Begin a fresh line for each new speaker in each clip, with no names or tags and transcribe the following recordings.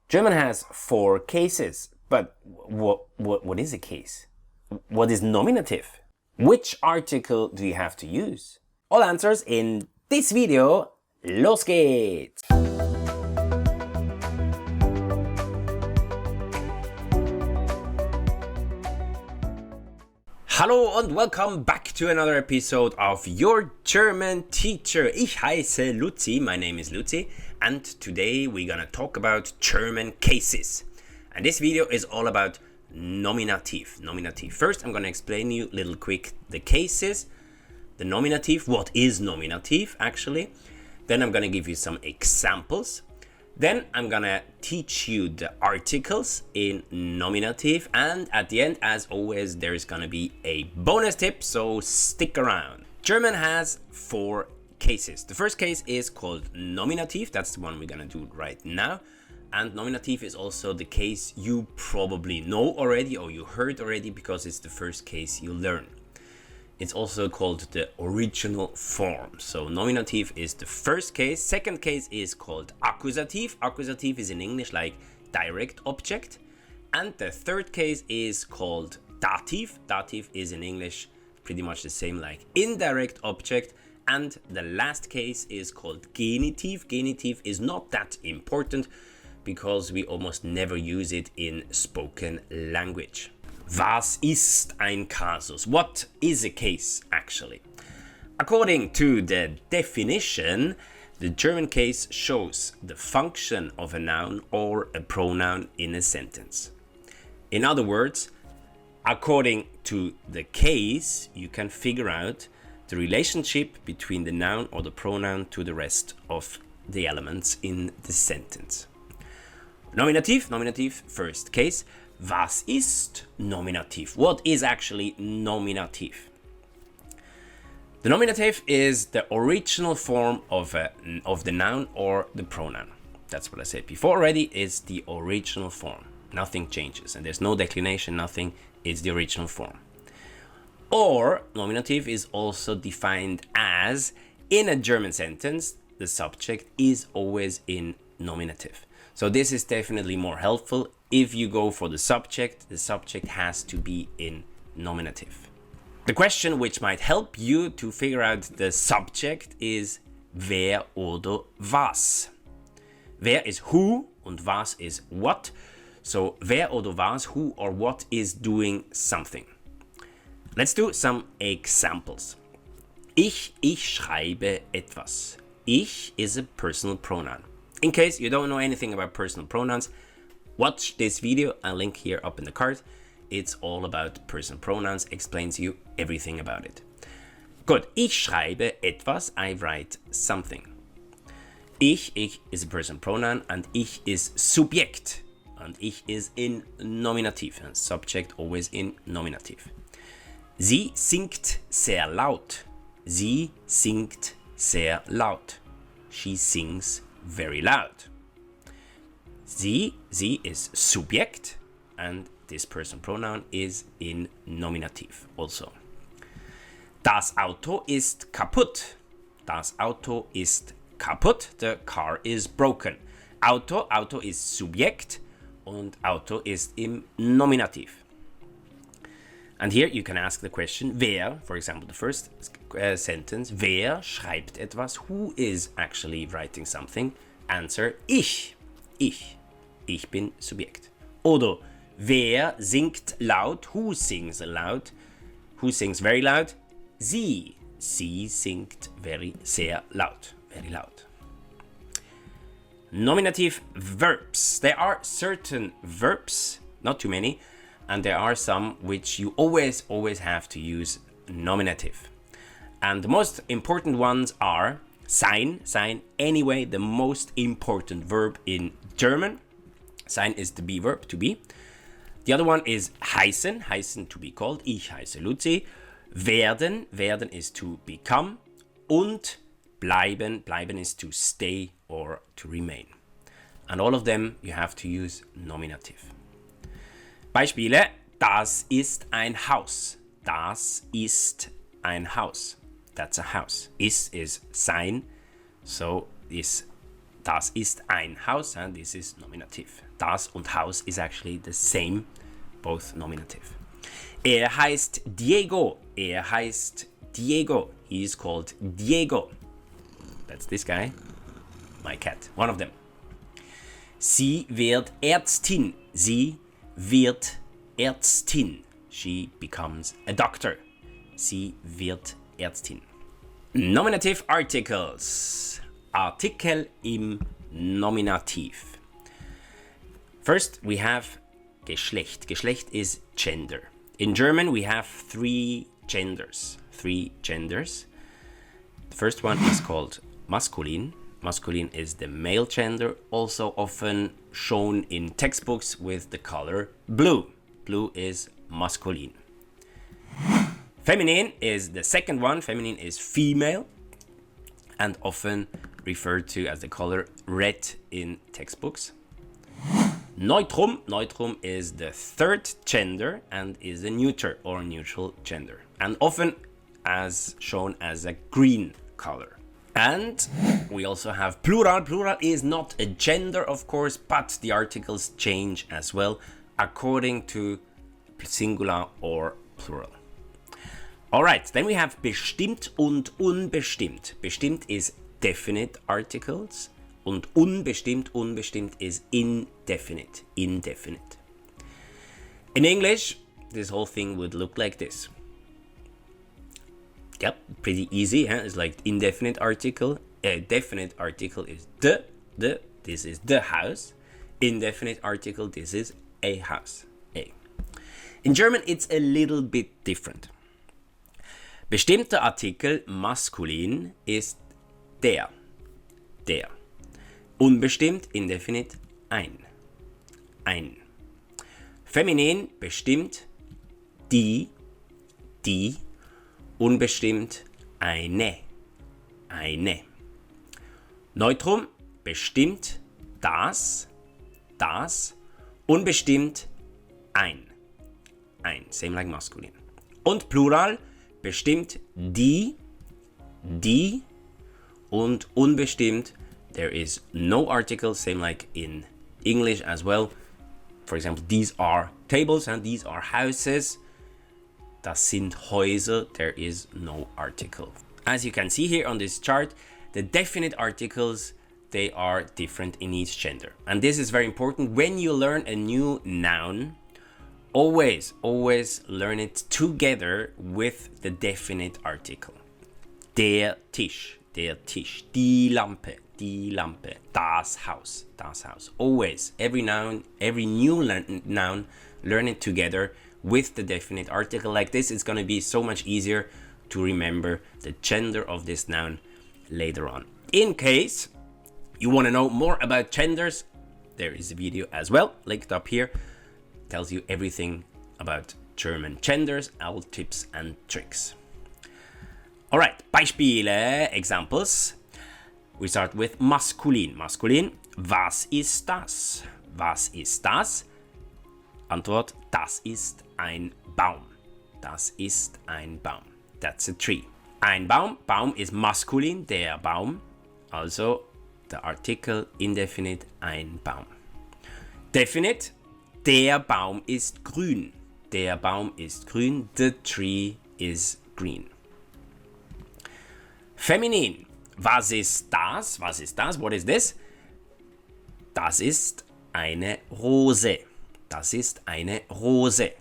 German has 4 cases, but what is a case? What is nominative? Which article do you have to use? All answers in this video. Los geht's! Hallo und welcome back to another episode of Your German Teacher. Ich heiße Luzi, my name is Luzi, and today we're gonna talk about German cases. And this video is all about nominative. First, I'm gonna explain you a little quick the cases, the nominative, what is nominative actually. Then I'm gonna give you some examples. Then I'm gonna teach you the articles in nominative, and at the end, as always, there's gonna be a bonus tip, so stick around. German has 4 cases. The first case is called nominative, that's the one we're gonna do right now. And nominative is also the case you probably know already or you heard already because it's the first case you learn. It's also called the original form. So nominative is the first case. Second case is called accusative. Accusative is in English like direct object. And the third case is called dative. Dative is in English pretty much the same like indirect object. And the last case is called genitive. Genitive is not that important because we almost never use it in spoken language. Was ist ein Kasus? What is a case actually? According to the definition, the German case shows the function of a noun or a pronoun in a sentence. In other words, according to the case, you can figure out the relationship between the noun or the pronoun to the rest of the elements in the sentence. Nominativ, first case. Was ist nominativ? What is actually nominative? The nominative is the original form of the noun or the pronoun. That's what I said before already, is the original form. Nothing changes and there's no declination, nothing, it's the original form. Or nominative is also defined as, in a German sentence, the subject is always in nominative. So this is definitely more helpful. If you go for the subject has to be in nominative. The question which might help you to figure out the subject is wer oder was. Wer is who and was is what. So wer oder was, who or what is doing something. Let's do some examples. Ich schreibe etwas. Ich is a personal pronoun. In case you don't know anything about personal pronouns, watch this video, I'll link here up in the card. It's all about personal pronouns, explains you everything about it. Good. Ich schreibe etwas, I write something. Ich is a personal pronoun and ich is Subjekt. And ich is in nominative, and subject always in nominative. Sie singt sehr laut. Sie singt sehr laut. She sings very loud. Sie is Subjekt, and this person pronoun is in nominative also. Das Auto ist kaputt. Das Auto ist kaputt. The car is broken. Auto is Subjekt und Auto ist im Nominativ. And here you can ask the question, wer, for example, the first sentence, wer schreibt etwas? Who is actually writing something? Answer, ich. Ich bin Subjekt. Oder wer singt laut? Who sings loud? Who sings very loud? Sie. Sie singt sehr laut. Very loud. Nominative verbs. There are certain verbs, not too many, and there are some which you always have to use nominative. And the most important ones are sein, anyway, the most important verb in German. Sein is the be verb, to be. The other one is heißen, to be called. Ich heiße Luzi. Werden is to become. Und bleiben is to stay or to remain. And all of them you have to use nominative. Beispiele: Das ist ein Haus. Das ist ein Haus. That's a house. Is sein, so is Das ist ein Haus, and this is nominative. Das und Haus is actually the same, both nominative. Er heißt Diego. Er heißt Diego. He is called Diego. That's this guy. My cat. One of them. Sie wird Ärztin. Sie wird Ärztin. She becomes a doctor. Sie wird Ärztin. Nominative Articles. Artikel im Nominativ. First, we have Geschlecht. Geschlecht is gender. In German, we have three genders. The first one is called masculine. Masculine is the male gender, also often shown in textbooks with the color blue. Blue is masculine. Feminine is the second one. Feminine is female and often referred to as the color red in textbooks. Neutrum. Neutrum is the third gender and is a neuter or neutral gender, and often as shown as a green color. And we also have plural. Plural is not a gender, of course, but the articles change as well according to singular or plural. Alright, then we have bestimmt und unbestimmt. Bestimmt is definite articles und unbestimmt is indefinite. Indefinite. In English, this whole thing would look like this. Yep, pretty easy, huh? It's like indefinite article. A definite article is the. This is the house. Indefinite article, this is a house. A. In German, it's a little bit different. Bestimmter Artikel maskulin ist der. Der. Unbestimmt, indefinite, ein. Ein. Feminin, bestimmt, die. Die. Unbestimmt, eine. Eine. Neutrum, bestimmt, das. Das. Unbestimmt, ein. Ein. Same like maskulin. Und Plural, bestimmt, die. Die. Und unbestimmt, there is no article, same like in English as well. For example, these are tables and these are houses. Das sind Häuser, there is no article. As you can see here on this chart, the definite articles, they are different in each gender. And this is very important. When you learn a new noun, always learn it together with the definite article. Der Tisch, die Lampe, das Haus. Always, every new noun, learn it together with the definite article. Like this, it's going to be so much easier to remember the gender of this noun later on. In case you want to know more about genders, there is a video as well, linked up here. Tells you everything about German genders, all tips and tricks. Alright, Beispiele, examples. We start with maskulin. Maskulin, was ist das? Was ist das? Antwort, das ist ein Baum. Das ist ein Baum. That's a tree. Ein Baum. Baum is maskulin, der Baum. Also, the article indefinite, ein Baum. Definite, der Baum ist grün. Der Baum ist grün. The tree is green. Feminin. Was ist das? Was ist das? What is this? Das ist eine Rose. Das ist eine Rose.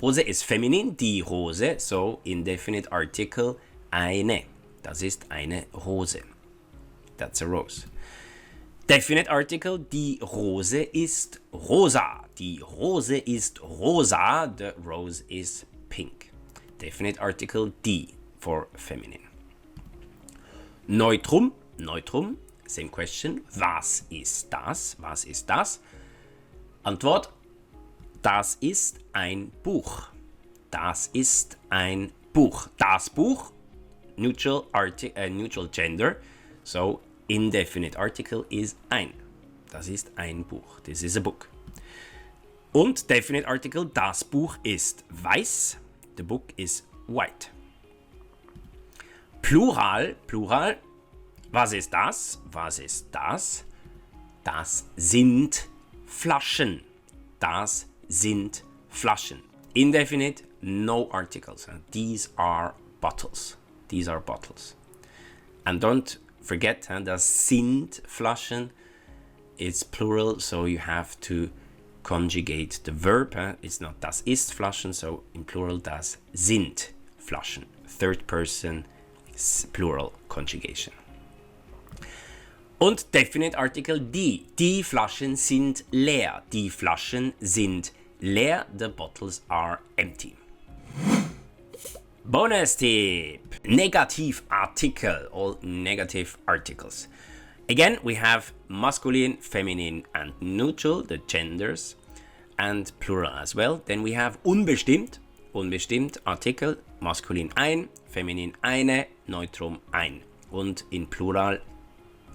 Rose is feminin, die Rose. So, indefinite article, eine. Das ist eine Rose. That's a rose. Definite article, die Rose ist rosa. Die Rose ist rosa. The rose is pink. Definite article, die for feminine. Neutrum. Neutrum. Same question. Was ist das? Was ist das? Antwort. Das ist ein Buch. Das ist ein Buch. Das Buch. Neutral gender. So, indefinite article is ein. Das ist ein Buch. This is a book. Und definite article, das Buch ist weiß. The book is white. Plural. Was ist das? Was ist das? Das sind Flaschen. Das sind Flaschen. Indefinite, no articles. These are bottles. These are bottles. And don't forget, das sind Flaschen. It's plural, so you have to conjugate the verb. It's not das ist Flaschen, so in plural, das sind Flaschen. Third person, plural conjugation. Und definite article die. Die Flaschen sind leer. Die Flaschen sind leer. The bottles are empty. Bonus tip. Negative article, all negative articles. Again, we have masculine, feminine, and neutral, the genders, and plural as well. Then we have unbestimmt, unbestimmt Artikel, maskulin ein, feminin eine, neutrum ein. Und in plural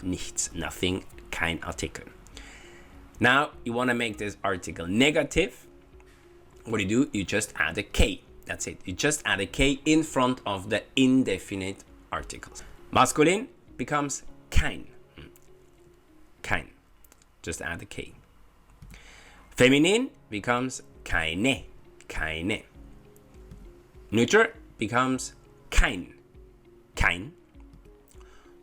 nichts, nothing, kein Artikel. Now, you want to make this article negative. What do? You just add a K. That's it. You just add a K in front of the indefinite articles. Masculine becomes kein. Kein. Just add a K. Feminine becomes keine. Keine. Neutral becomes kein. Kein.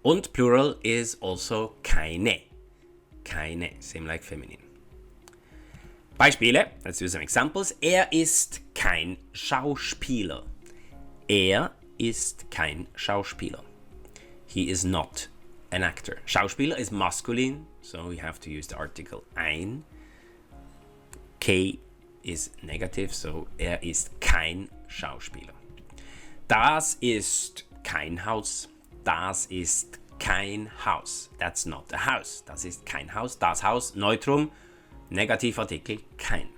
Und plural is also keine. Keine. Same like feminine. Beispiele. Let's do some examples. Er ist kein Schauspieler. Er ist kein Schauspieler. He is not an actor. Schauspieler is masculine, so we have to use the article ein. K is negative, so er ist kein Schauspieler. Das ist kein Haus. Das ist kein Haus. That's not a house. Das ist kein Haus. Das Haus, Neutrum, Negativartikel, kein.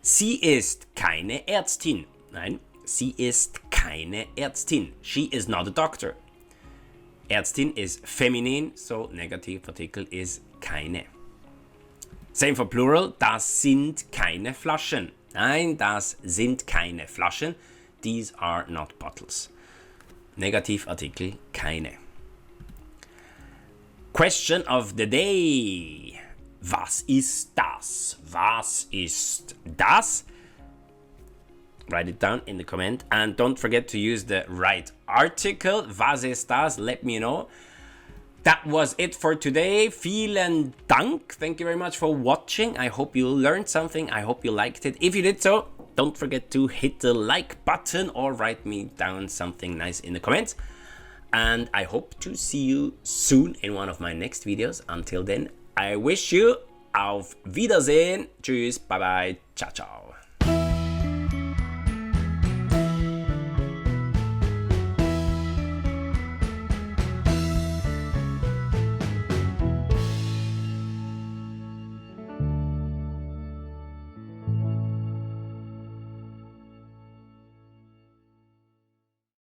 Sie ist keine Ärztin. Nein, sie ist keine Ärztin. She is not a doctor. Ärztin is feminine, so Negativartikel is keine. Same for plural, das sind keine Flaschen. Nein, das sind keine Flaschen. These are not bottles. Negativartikel keine. Question of the day. Was ist das? Was ist das? Write it down in the comment and don't forget to use the right article. Was ist das? Let me know. That was it for today. Vielen Dank. Thank you very much for watching. I hope you learned something. I hope you liked it. If you did so, don't forget to hit the like button or write me down something nice in the comments. And I hope to see you soon in one of my next videos. Until then, I wish you auf Wiedersehen. Tschüss, bye bye, ciao, ciao.